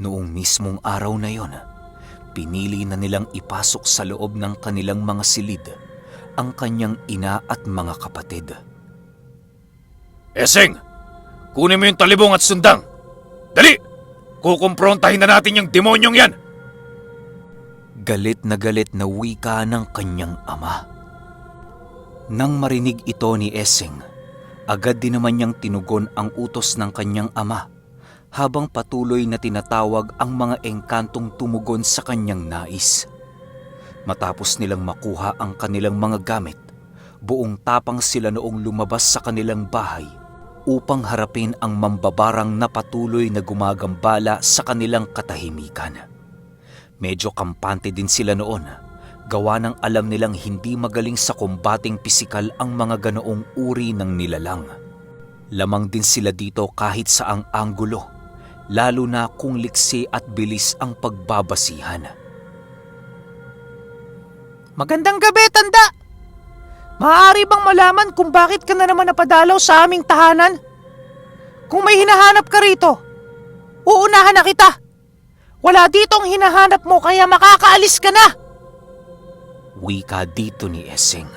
Noong mismong araw na yon, pinili na nilang ipasok sa loob ng kanilang mga silid ang kanyang ina at mga kapatid. Eseng, kunin mo yung talibong at sundang. Dali! Kukumprontahin na natin yung demonyong yan! Galit na wika ng kanyang ama. Nang marinig ito ni Eseng, agad din naman niyang tinugon ang utos ng kanyang ama habang patuloy na tinatawag ang mga engkantong tumugon sa kanyang nais. Matapos nilang makuha ang kanilang mga gamit, buong tapang sila noong lumabas sa kanilang bahay upang harapin ang mambabarang na patuloy na gumagambala sa kanilang katahimikan. Medyo kampante din sila noon, gawa ng alam nilang hindi magaling sa kombating pisikal ang mga ganoong uri ng nilalang. Lamang din sila dito kahit sa ang anggulo, lalo na kung liksi at bilis ang pagbabasihan. Magandang gabi, tanda! Maaari bang malaman kung bakit ka na naman napadalaw sa aming tahanan? Kung may hinahanap ka rito, uunahan na kita. Wala ditong hinahanap mo kaya makakaalis ka na. Wika dito ni Eseng.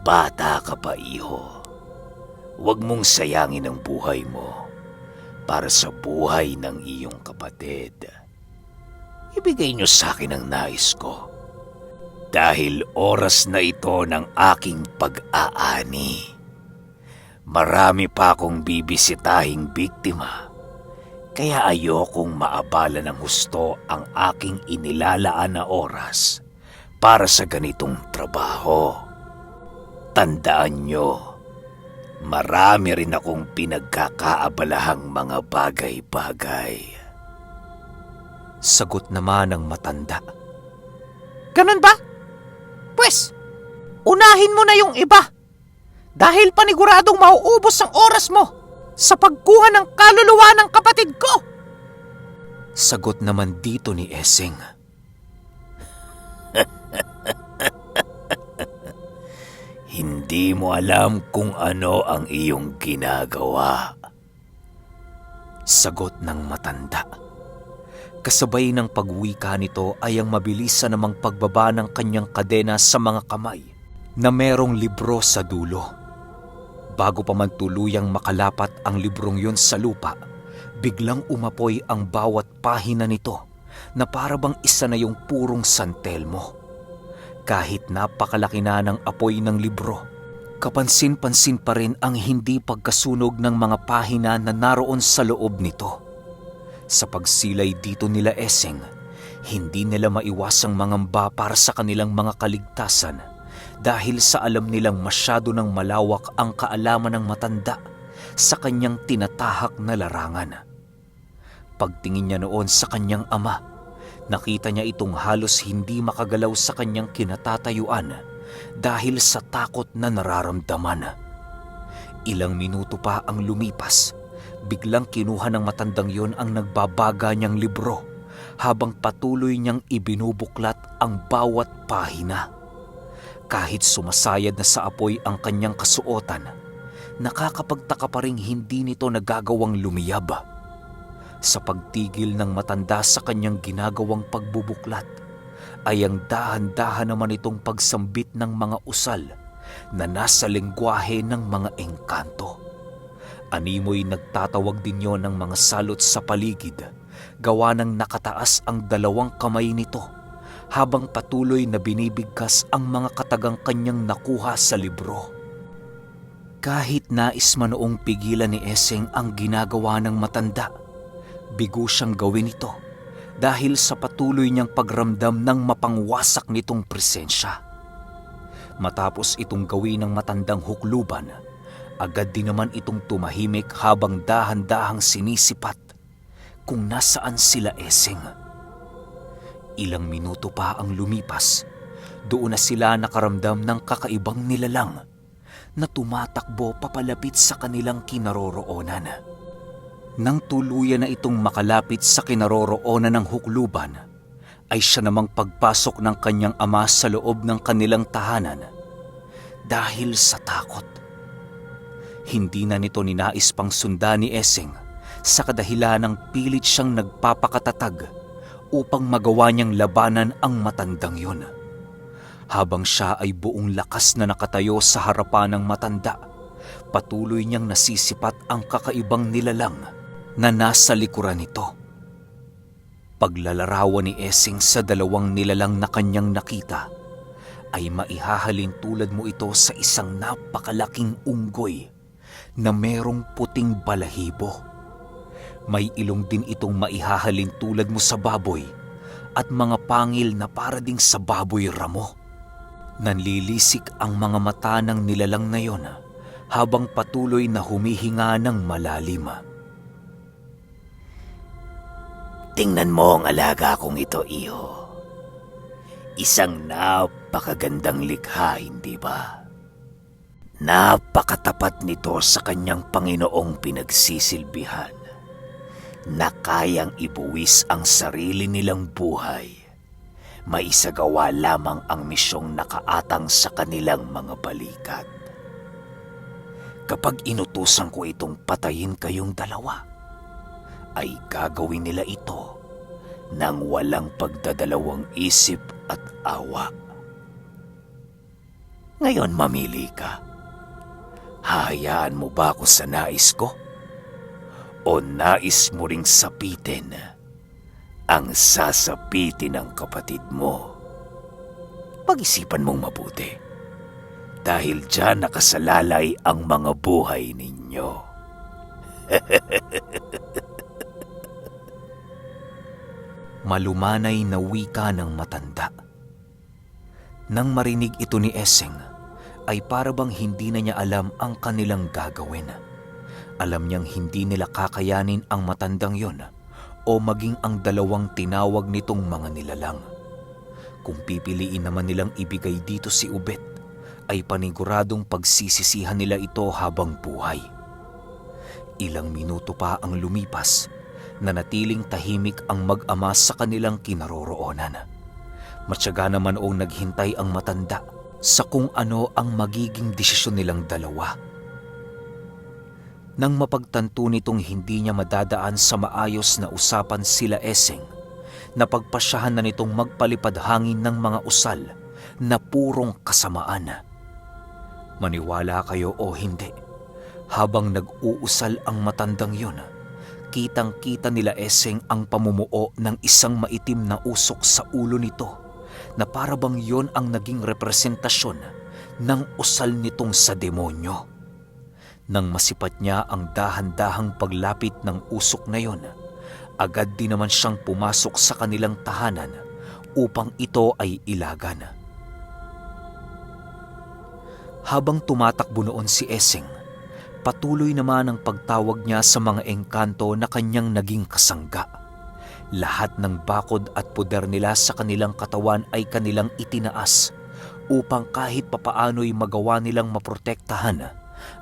Bata ka pa, iho. Huwag mong sayangin ang buhay mo para sa buhay ng iyong kapatid. Ibigay niyo sa akin ang nais ko. Dahil oras na ito ng aking pag-aani. Marami pa akong bibisitahing biktima. Kaya ayokong maabala ng husto ang aking inilalaan na oras para sa ganitong trabaho. Tandaan nyo, marami rin akong pinagkakaabalahang mga bagay-bagay. Sagot naman ng matanda. Ganun ba? Pwes, unahin mo na yung iba. Dahil paniguradong mauubos ang oras mo sa pagkuha ng kaluluwa ng kapatid ko. Sagot naman dito ni Eseng. Hindi mo alam kung ano ang iyong ginagawa. Sagot ng matanda. Kasabay ng pagwika nito ay ang mabilis namang pagbaba ng kanyang kadena sa mga kamay na merong libro sa dulo. Bago pa man tuluyang makalapat ang librong yun sa lupa, biglang umapoy ang bawat pahina nito na parabang isa na yung purong San Telmo. Kahit napakalaki na ng apoy ng libro, kapansin-pansin pa rin ang hindi pagkasunog ng mga pahina na naroon sa loob nito. Sa pagsilay dito nila Eseng, hindi nila maiwasang mangamba para sa kanilang mga kaligtasan dahil sa alam nilang masyado ng malawak ang kaalaman ng matanda sa kanyang tinatahak na larangan. Pagtingin niya noon sa kanyang ama, nakita niya itong halos hindi makagalaw sa kanyang kinatatayuan dahil sa takot na nararamdaman. Ilang minuto pa ang lumipas, biglang kinuha ng matandang yon ang nagbabaga niyang libro habang patuloy niyang ibinubuklat ang bawat pahina. Kahit sumasayad na sa apoy ang kanyang kasuotan, nakakapagtaka pa ring hindi nito nagagawang lumiyab. Sa pagtigil ng matanda sa kanyang ginagawang pagbubuklat, ay ang dahan-dahan naman itong pagsambit ng mga usal na nasa lengguwahe ng mga engkanto. Animoy nagtatawag din yon ng mga salot sa paligid, gawa ng nakataas ang dalawang kamay nito habang patuloy na binibigkas ang mga katagang kanyang nakuha sa libro. Kahit nais man noong pigilan ni Eseng ang ginagawa ng matanda, bigo siyang gawin ito dahil sa patuloy niyang pagramdam ng mapangwasak nitong presensya. Matapos itong gawin ng matandang hukluban, agad din naman itong tumahimik habang dahan-dahang sinisipat kung nasaan sila Eseng. Ilang minuto pa ang lumipas, doon na sila nakaramdam ng kakaibang nilalang na tumatakbo papalapit sa kanilang kinaroroonan. Nang tuluyan na itong makalapit sa kinaroroonan ng hukluban, ay siya namang pagpasok ng kanyang ama sa loob ng kanilang tahanan dahil sa takot. Hindi na nito ninais pang sundan ni Eseng sa kadahilan ng pilit siyang nagpapakatatag upang magawa niyang labanan ang matandang yun. Habang siya ay buong lakas na nakatayo sa harapan ng matanda, patuloy niyang nasisipat ang kakaibang nilalang na nasa likuran nito. Paglalarawan ni Essing sa dalawang nilalang na kanyang nakita, ay maihahalin tulad mo ito sa isang napakalaking unggoy na merong puting balahibo. May ilong din itong maihahalin tulad mo sa baboy at mga pangil na para ding sa baboy ramo. Nanlilisik ang mga mata ng nilalang na yon habang patuloy na humihinga ng malalim. Tingnan mo ang alaga kong ito, Iho. Isang napakagandang likha, hindi ba? Napakatapat nito sa kanyang Panginoong pinagsisilbihan na kayang ibuwis ang sarili nilang buhay. Maisagawa lamang ang misyong nakaatang sa kanilang mga balikat. Kapag inutusan ko itong patayin kayong dalawa, ay gagawin nila ito nang walang pagdadalawang isip at awa. Ngayon mamili ka. Hahayaan mo ba ako sa nais ko? O nais mo ring sapitin ang sasapitin ng kapatid mo? Pag-isipan mong mabuti, dahil diyan nakasalalay ang mga buhay ninyo. Malumanay na wika ng matanda. Nang marinig ito ni Essing, ay parabang hindi na niya alam ang kanilang gagawin. Alam niyang hindi nila kakayanin ang matandang yon o maging ang dalawang tinawag nitong mga nilalang. Kung pipiliin naman nilang ibigay dito si Ubet, ay paniguradong pagsisisihan nila ito habang buhay. Ilang minuto pa ang lumipas, nanatiling tahimik ang mag-ama sa kanilang kinaroroonan. Matyaga naman o naghintay ang matanda sa kung ano ang magiging desisyon nilang dalawa. Nang mapagtanto nitong hindi niya madadaan sa maayos na usapan sila Essing, napagpasyahan na nitong magpalipad hangin ng mga usal na purong kasamaan. Maniwala kayo o hindi, habang nag-uusal ang matandang yun, kitang-kita nila Essing ang pamumuo ng isang maitim na usok sa ulo nito na parabang yon ang naging representasyon ng usal nitong sa demonyo. Nang masipat niya ang dahan-dahang paglapit ng usok na yon, agad din naman siyang pumasok sa kanilang tahanan upang ito ay ilagan. Habang tumatakbo noon si Essing, patuloy naman ang pagtawag niya sa mga engkanto na kanyang naging kasangga. Lahat ng bakod at puder nila sa kanilang katawan ay kanilang itinaas upang kahit papaano'y magawa nilang maprotektahan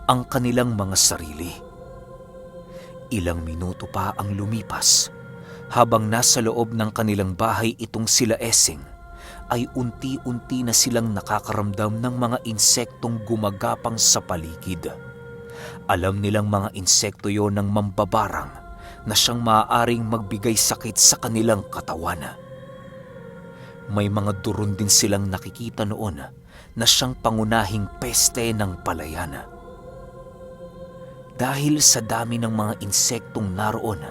ang kanilang mga sarili. Ilang minuto pa ang lumipas, habang nasa loob ng kanilang bahay itong sila Essing, ay unti-unti na silang nakakaramdam ng mga insektong gumagapang sa paligid. Alam nilang mga insekto yon ng mambabarang na siyang maaaring magbigay sakit sa kanilang katawan. May mga duron din silang nakikita noon na siyang pangunahing peste ng palayan. Dahil sa dami ng mga insektong naroon,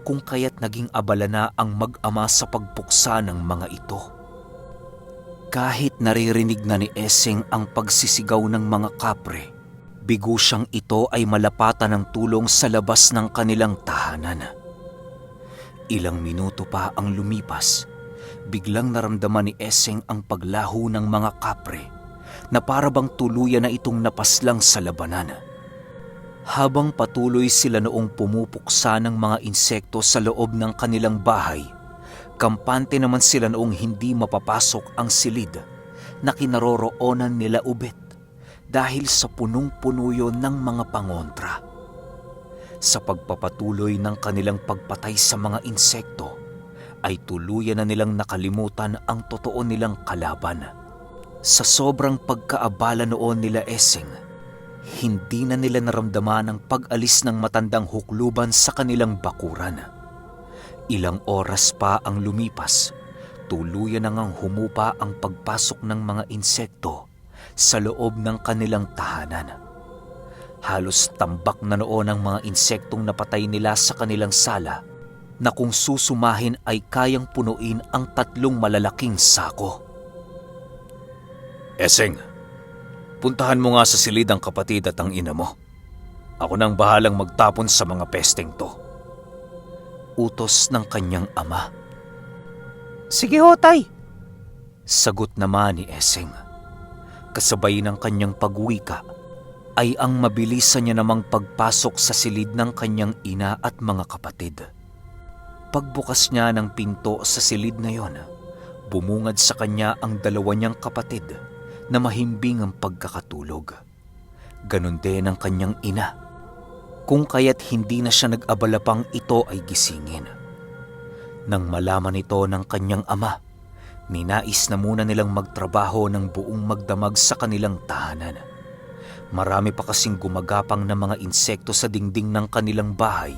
kung kaya't naging abala na ang mag-ama sa pagpuksa ng mga ito. Kahit naririnig na ni Essing ang pagsisigaw ng mga kapre, bigo siyang ito ay malapatan ng tulong sa labas ng kanilang tahanan. Ilang minuto pa ang lumipas, biglang naramdaman ni Essing ang paglaho ng mga kapre na parabang tuluyan na itong napaslang sa labanan. Habang patuloy sila noong pumupuksa ng mga insekto sa loob ng kanilang bahay, kampante naman sila noong hindi mapapasok ang silid na kinaroroonan nila Ubet dahil sa punong-puno yon ng mga pangontra. Sa pagpapatuloy ng kanilang pagpatay sa mga insekto, ay tuluyan na nilang nakalimutan ang totoo nilang kalaban. Sa sobrang pagkaabala noon nila Essing, hindi na nila naramdaman ang pag-alis ng matandang hukluban sa kanilang bakuran. Ilang oras pa ang lumipas, tuluyan na ngang humupa ang pagpasok ng mga insekto sa loob ng kanilang tahanan. Halos tambak na noon ang mga insektong napatay nila sa kanilang sala na kung susumahin ay kayang punuin ang 3 malalaking sako. Eseng, puntahan mo nga sa silid ang kapatid at ang ina mo. Ako nang bahalang magtapon sa mga pesteng to. Utos ng kanyang ama. Sige ho, Tay. Sagot naman ni Eseng. Kasabay ng kanyang pagwika ay ang mabilisan niya namang pagpasok sa silid ng kanyang ina at mga kapatid. Pagbukas niya ng pinto sa silid na yon, bumungad sa kanya ang 2 niyang kapatid na mahimbing ang pagkakatulog. Ganon din ang kanyang ina, kung kaya't hindi na siya nag-abala pang ito ay gisingin. Nang malaman ito ng kanyang ama, ninais na muna nilang magtrabaho ng buong magdamag sa kanilang tahanan. Marami pa kasing gumagapang na mga insekto sa dingding ng kanilang bahay,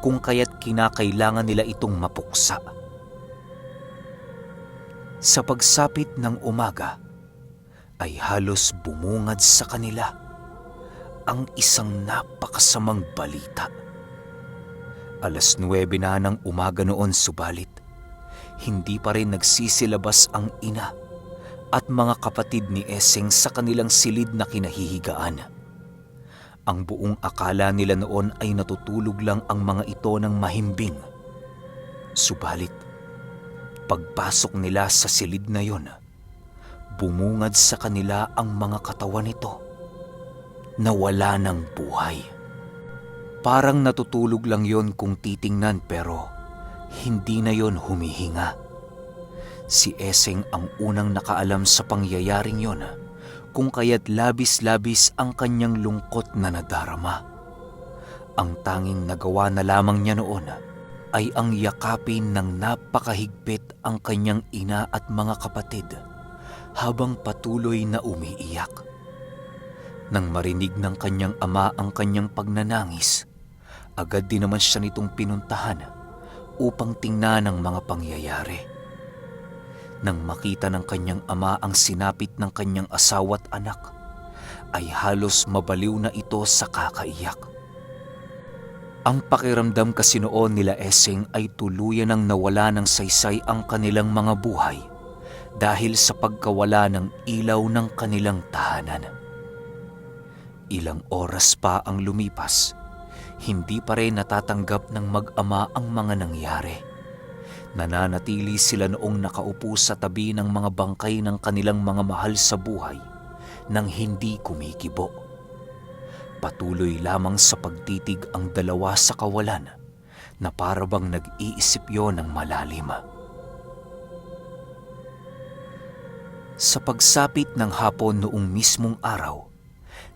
kung kaya't kinakailangan nila itong mapuksa. Sa pagsapit ng umaga, ay halos bumungad sa kanila ang isang napakasamang balita. 9:00 na ng umaga noon, subalit hindi pa rin nagsisilabas ang ina at mga kapatid ni Eseng sa kanilang silid na kinahihigaan. Ang buong akala nila noon ay natutulog lang ang mga ito ng mahimbing. Subalit, pagpasok nila sa silid na yon, bumungad sa kanila ang mga katawan nito na wala ng buhay. Parang natutulog lang yon kung titingnan, pero hindi na yon humihinga. Si Eseng ang unang nakaalam sa pangyayaring yon, kung kaya't labis-labis ang kanyang lungkot na nadarama. Ang tanging nagawa na lamang niya noon ay ang yakapin ng napakahigpit ang kanyang ina at mga kapatid habang patuloy na umiiyak. Nang marinig ng kanyang ama ang kanyang pagnanangis, agad din naman siya nitong pinuntahan upang tingnan ang mga pangyayari. Nang makita ng kanyang ama ang sinapit ng kanyang asawa't anak, ay halos mabaliw na ito sa kakaiyak. Ang pakiramdam kasi noon nila Eseng ay tuluyan ng nawala ng saysay ang kanilang mga buhay dahil sa pagkawala ng ilaw ng kanilang tahanan. Ilang oras pa ang lumipas, hindi pa rin natatanggap ng mag-ama ang mga nangyari. Nananatili sila noong nakaupo sa tabi ng mga bangkay ng kanilang mga mahal sa buhay nang hindi kumikibo. Patuloy lamang sa pagtitig ang 2 sa kawalan na parabang nag-iisip yon ng malalim. Sa pagsapit ng hapon noong mismong araw,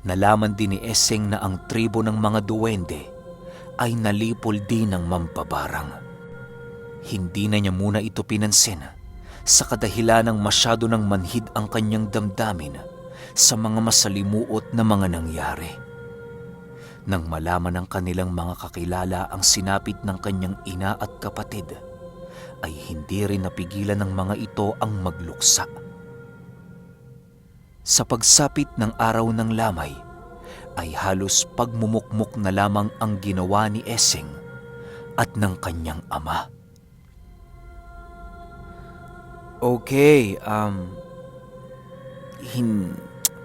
nalaman din ni Eseng na ang tribo ng mga duwende ay nalipol din ng mampabarang. Hindi na niya muna ito pinansin sa kadahilan ng masyado ng manhid ang kanyang damdamin sa mga masalimuot na mga nangyari. Nang malaman ng kanilang mga kakilala ang sinapit ng kanyang ina at kapatid, ay hindi rin napigilan ng mga ito ang magluksa. Sa pagsapit ng araw ng lamay, ay halos pagmumukmok na lamang ang ginawa ni Eseng at ng kanyang ama. Okay,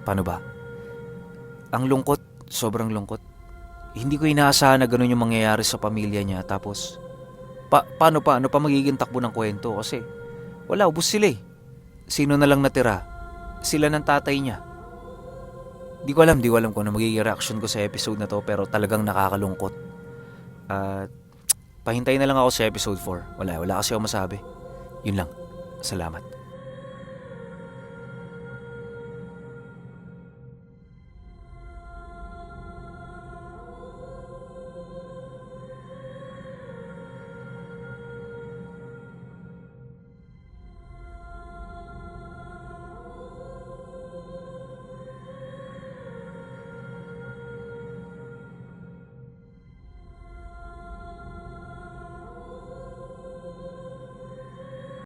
paano ba? Ang lungkot, sobrang lungkot. Hindi ko inaasahan na ganun yung mangyayari sa pamilya niya. Tapos, paano pa magiging takbo ng kwento? Kasi, wala, ubos sila eh. Sino na lang natira? Sila ng tatay niya. Di ko alam kung ano magiging reaction ko sa episode na to, pero talagang nakakalungkot. Pahintay na lang ako sa episode 4. Wala kasi ako masabi. Yun lang. Salamat.